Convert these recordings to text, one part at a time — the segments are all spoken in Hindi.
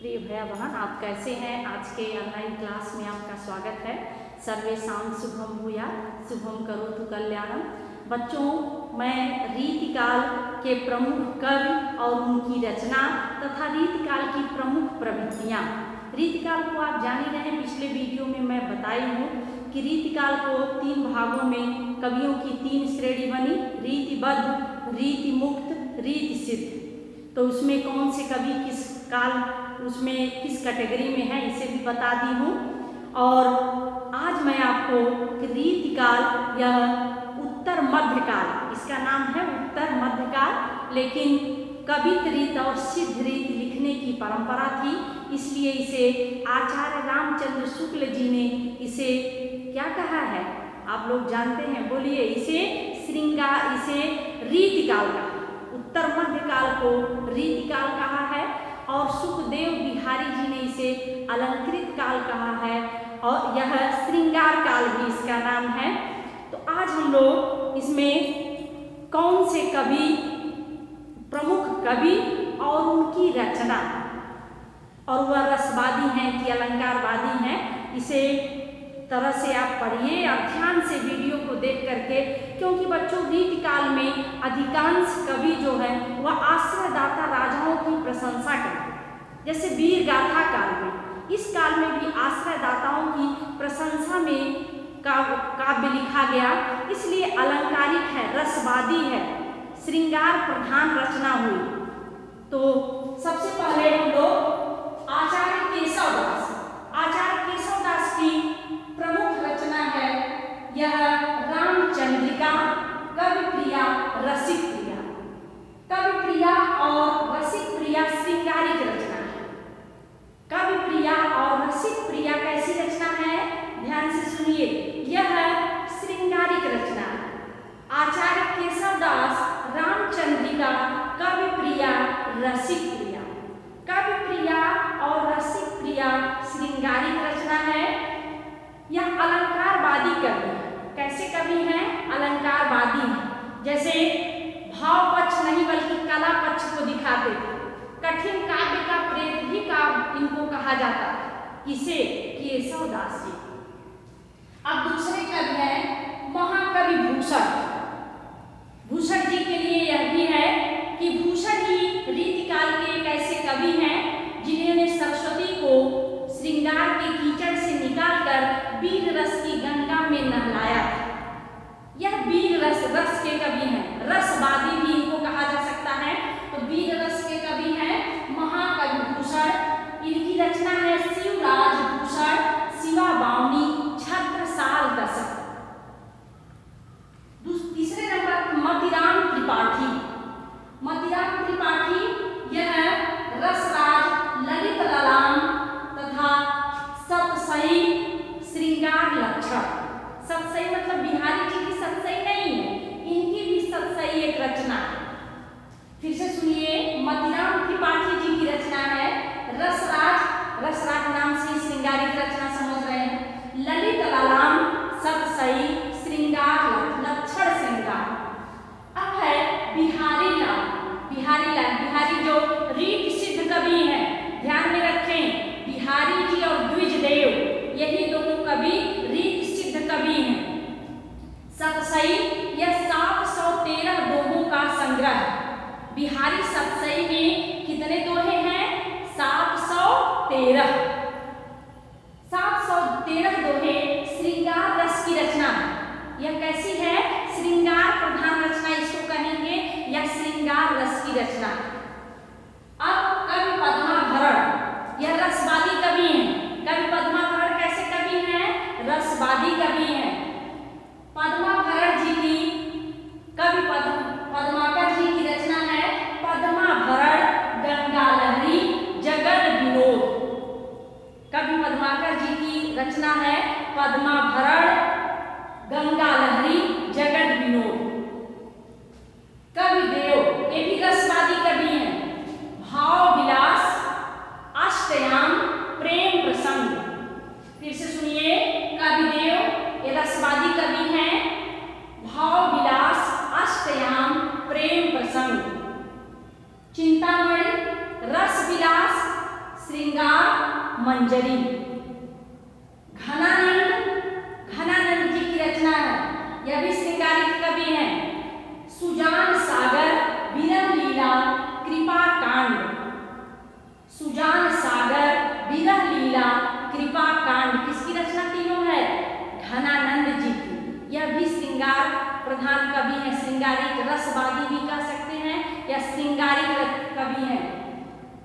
प्रिय भैया बहन, आप कैसे हैं। आज के ऑनलाइन क्लास में आपका स्वागत है। सर्वेषां शुभम भूयात्, शुभम करोतु कल्याणम। बच्चों, मैं रीतिकाल के प्रमुख कवि और उनकी रचना तथा रीतिकाल की प्रमुख प्रवृत्तियाँ। रीतिकाल को आप जान ही रहे हैं, पिछले वीडियो में मैं बताई हूँ कि रीतिकाल को 3 भागों में कवियों की 3 श्रेणी बनी, रीतिबद्ध, रीतिमुक्त, रीतिसिद्ध। तो उसमें कौन से कवि किस काल उसमें किस कैटेगरी में है इसे भी बता दी हूँ। और आज मैं आपको रीतिकाल या उत्तर मध्यकाल, इसका नाम है उत्तर मध्यकाल, लेकिन कवित रीत और सिद्ध रीत लिखने की परंपरा थी, इसलिए इसे आचार्य रामचंद्र शुक्ल जी ने इसे क्या कहा है, आप लोग जानते हैं, बोलिए। इसे रीतिकाल कहा, उत्तर मध्यकाल को रीतिकाल कहा है। और सुखदेव बिहारी जी ने इसे अलंकृत काल कहा है, और यह श्रृंगार काल भी इसका नाम है। तो आज हम लोग इसमें कौन से कवि, प्रमुख कवि और उनकी रचना, और वह रसवादी हैं कि अलंकारवादी हैं, इसे तरह से आप पढ़िए और ध्यान से वीडियो को देख करके, क्योंकि बच्चों रीतिकाल में अधिकांश कवि जो है वह आश्रयदाता राजाओं की प्रशंसा करते हैं। जैसे वीर गाथा काल में, इस काल में भी आश्रयदाताओं की प्रशंसा में काव्य लिखा गया, इसलिए अलंकारिक है, रसवादी है, श्रृंगार प्रधान रचना हुई। तो सबसे पहले हम लोग आचार्य केशवदास की प्रमुख रचना है, यह रामचंद्रिका, कविप्रिया, रसिकप्रिया। कविप्रिया और रसिकप्रिया श्रृंगारिक रचना है। कविप्रिया और रसिकप्रिया कैसी रचना है, ध्यान से सुनिए, यह श्रृंगारिक रचना है। आचार्य केशवदास रामचंद्रिका, कविप्रिया, रसिकप्रिया। कविप्रिया और रसिकप्रिया श्रृंगारिक रचना है। यह अलंकारवादी कवि है। कैसे कवि हैं, अलंकारवादी हैं। जैसे भाव पक्ष नहीं बल्कि कला पक्ष को दिखाते थे। कठिन काव्य का प्रेत भी काव्य इनको कहा जाता है, किसे, केशवदास जी। अब दूसरे कवि हैं महाकवि भूषण। भूषण जी के लिए यह भी है कि भूषण ही रीतिकाल के एक ऐसे कवि हैं जिन्होंने सरस्वती को श्रृंगार के कीचड़ से निकालकर वीर रस की गंगा में नहलाया। यह वीर रस के कवि हैं, रसवादी भी इनको कहा जा सकता है। तो वीर रस के कवि हैं महाकवि भूषण। इनकी रचना है शिवराज भूषण, शिवा बावनी, छत्रसाल दशक। तीसरे नंबर मतिराम त्रिपाठी। मतिराम त्रिपाठी यह रसराज, ललित ललाम तथा सतसई श्रृंगार लक्षण। सतसई मतलब बिहारी जी की सतसई नहीं है, इनकी भी सतसई एक रचना है। फिर से सुनिए, मतिराम त्रिपाठी जी की रचना है रसराज। रसराज नाम से श्रृंगारिक रचना समझ रहे हैं। ललित ललाम, सतसई, श्रृंगार लक्षण श्रृंगार। अब है बिहारी लाल। बिहारी जो रीत सिद्ध कवि हैं, ध्यान में रखें, बिहारी जी और द्विजदेव, यही दोनों कवि रीत सिद्ध कवि हैं। सतसई यह 713 दोहों का संग्रह है। बिहारी सतसई में कितने दोहे हैं, 713। 713 दोहे श्रृंगार रस की रचना है। यह कैसी है, श्रृंगार प्रधान रचना इसको कहेंगे, या श्रृंगार रस की रचना। अब कवि पद्माभरण, यह रसवादी कवि हैं। कवि पद्माभरण कैसे कवि हैं, रसवादी कवि हैं। पद्माभरण जी की, कवि पद्माकर जी की रचना है पद्माभरण, गंगा लहरी, जगद विनोद। कवि पद्माकर जी की रचना है पद्माभरण, गंगा लहरी, जगद विनोद। कवि देव, ये भी रसवादी कवि मंजरी। घनानंद जी की रचना है, यह भी श्रृंगारिक कवि हैं। सुजान सागर विरह लीला कृपा कांड। सुजान सागर विरह लीला कृपा कांड किसकी रचना तीनों है? घनानंद जी की। यह भी श्रृंगार प्रधान कवि है, श्रृंगारिक रसवादी भी कह सकते हैं या श्रृंगारिक कवि है।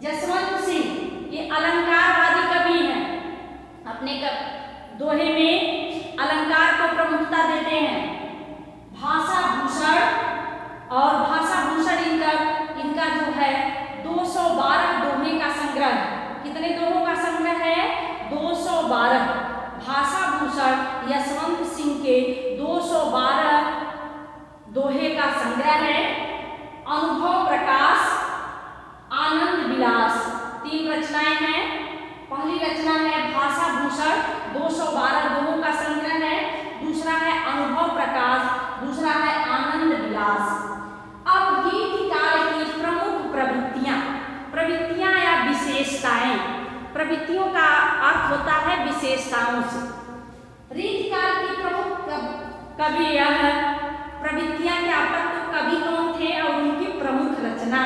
जसवंत सिंह ये अलंकारवादी कवि हैं, अपने दोहे में अलंकार को प्रमुखता देते हैं। भाषा भूषण और भाषा भूषण इनका जो है 212 दोहे का संग्रह। कितने दोहों का संग्रह है? 212। भाषा भूषण यशवंत सिंह के 212 दोहे का संग्रह है। अनुभव प्रकाश, आनंद विलास, 3 रचनाएं हैं। पहली रचना है भाषा भूषण, 212 दोहों का संग्रह है। दूसरा है अनुभव प्रकाश, दूसरा है आनंद विलास। अब रीतिकाल की प्रमुख प्रवृत्तियां या विशेषताएं। प्रवृत्तियों का अर्थ होता है विशेषताओं से। रीतिकाल की प्रमुख कवि यह प्रवृत्तियां क्या? तो कवि कौन थे और उनकी प्रमुख रचना।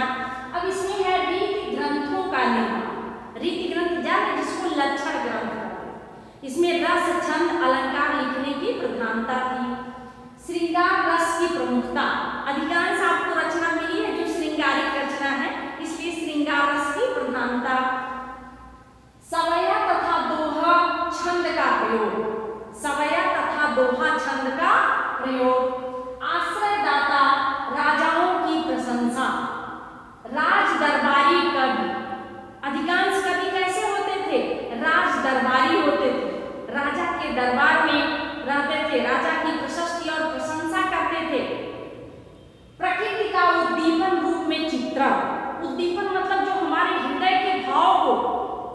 अब इसमें है रीति ग्रंथों का निर्माण। रीति ग्रंथ जाने जिसको लक्षण ग्रंथ कहते हैं। इसमें रस, छंद, अलंकार लिखने की प्रधानता थी। श्रृंगार रस की प्रमुखता, अधिकांश आपको रचना मिली है जो श्रृंगारिक रचना है, इसलिए श्रृंगार रस की प्रधानता। सवया तथा दोहा छंद का प्रयोग, सवया तथा दोहा छंद का प्रयोग। आश्रयदाता राजाओं की प्रशंसा, राज दरबारी कवि। अधिकांश कवि कैसे होते थे? राज दरबारी होते थे, राजा के दरबार में रहते थे, राजा की प्रशस्ति और प्रशंसा करते थे। प्रकृति का उद्दीपन रूप में चित्रण। उद्दीपन मतलब जो हमारे हृदय के भाव को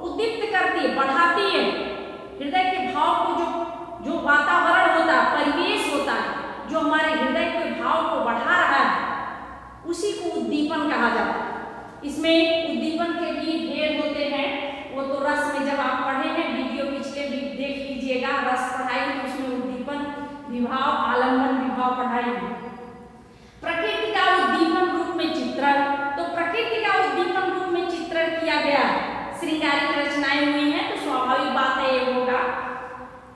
उद्दीप्त करती है, बढ़ाती है। हृदय के भाव को जो वातावरण होता है, परिवेश होता है, जो हमारे हृदय के भाव को बढ़ा रहा है, उसी को उद्दीपन कहा जाता है। इसमें उद्दीपन के भी भेद होते हैं, वो तो रस में जब आप पढ़े हैं, वीडियो पिछले भी देख लीजिएगा, रस पढ़ाई तो उसमें उद्दीपन विभाव, आलम्बन विभाव पढ़ाई। प्रकृति का उद्दीपन रूप में चित्रण, तो प्रकृति का उद्दीपन रूप में चित्रण किया गया है। श्रृंगारिक रचनाएं हुई हैं तो स्वाभाविक बात है ये होगा।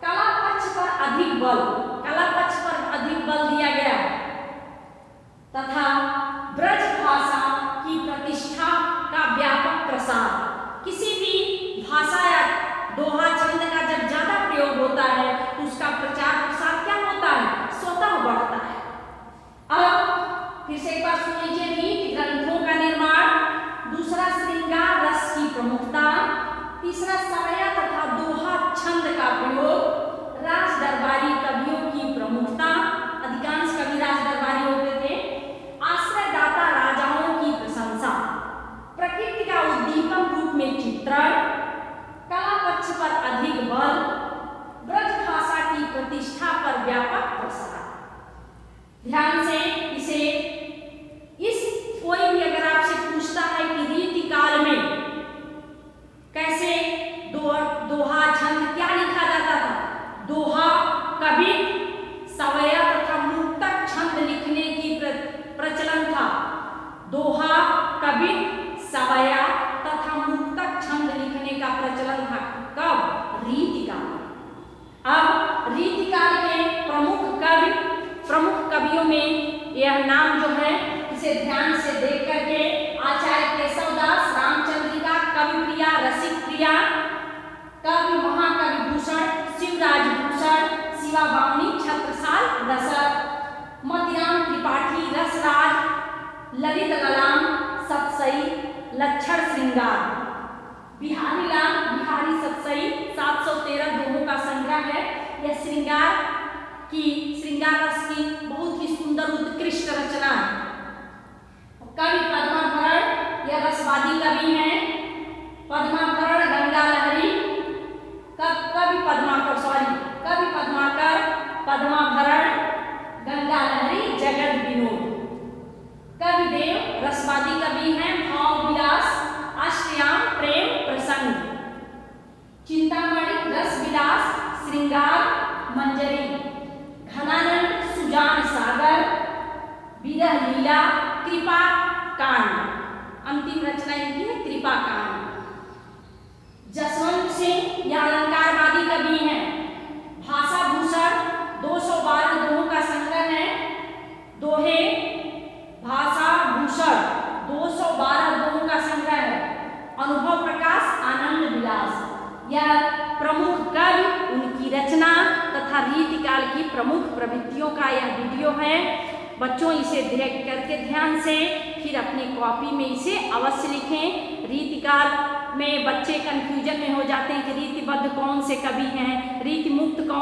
कला पक्ष पर अधिक बल, कला पक्ष पर अधिक बल दिया गया है तथा ब्रज भाषा की प्रतिष्ठा का व्यापक प्रसार। किसी भी भाषा या दोहा छंद का जब ज्यादा प्रयोग होता है तो उसका प्रचार प्रसार क्या होता है? स्वतः बढ़ता है। अब फिर से एक बार सुन लीजिए। रीति ग्रंथों का निर्माण, दूसरा श्रृंगार रस की प्रमुखता, तीसरा सवया तथा दोहा छंद का प्रयोग, राज दरबारी कवियों की प्रमुखता, अधिकांश कवि राज दरबारी होते थे। आश्रयदाता राजाओं की प्रशंसा, प्रकृति का उद्दीपन रूप में चित्रण, कला पक्ष पर अधिक बल, ब्रज भाषा की प्रतिष्ठा पर व्यापक प्रसार। ध्यान से इस कोई भी अगर आपसे पूछता है कि रीति काल में कैसे दोहा छंद क्या लिखा जाता था? दोहा, कवि, सवया तथा मुक्तक छंद लिखने की प्रचलन था। दोहा, कवि, सवया तथा मुक्तक छंद लिखने का प्रचलन था। कब? रीतिकाल। अब रीतिकाल के प्रमुख कवियों में यह नाम जो है इसे ध्यान से देख करके आचार्य केशवदास, रामचंद्रिका, कविप्रिया, रसिकप्रिया, कवि महाकवि भूषण, शिवराज भूषण, शिवा बावनी, छत्रसाल रसक, मतिराम त्रिपाठी, रसराज, ललित ललाम, सतसई, लक्षण श्रृंगार, बिहारी सतसई 713 दोहों का संग्रह है। यह श्रृंगार रस की बहुत ही सुंदर उत्कृष्ट रचना है। कवि पद्माभरण, यह रसवादी कवि हैं। पद्माभरण, गंगा लहरी, कवि पद्माकर, पद्माभरण, गंगा लहरी, जगत विनोद। कविदेव रसवादी कवि हैं। भाव विलास, अष्टयाम, प्रेम प्रसंग। इनकी है कृपा कांड। जसवंत सिंह यह अलंकारवादी कवि हैं। भाषा भूषण 212 दोहों का संग्रह है। दोहे भाषा भूषण 212 दोहों का संग्रह है। अनुभव प्रकाश आनंद विलास यह प्रमुख कवि, उनकी रचना तथा रीतिकाल की प्रमुख प्रवृत्तियों का यह वीडियो है। बच्चों इसे देख करके ध्यान से फिर अपनी कॉपी में इसे अवश्य लिखें। रीतिकाल में बच्चे कंफ्यूजन में हो जाते हैं कि रीतिबद्ध कौन से कवि हैं, रीति मुक्त कौन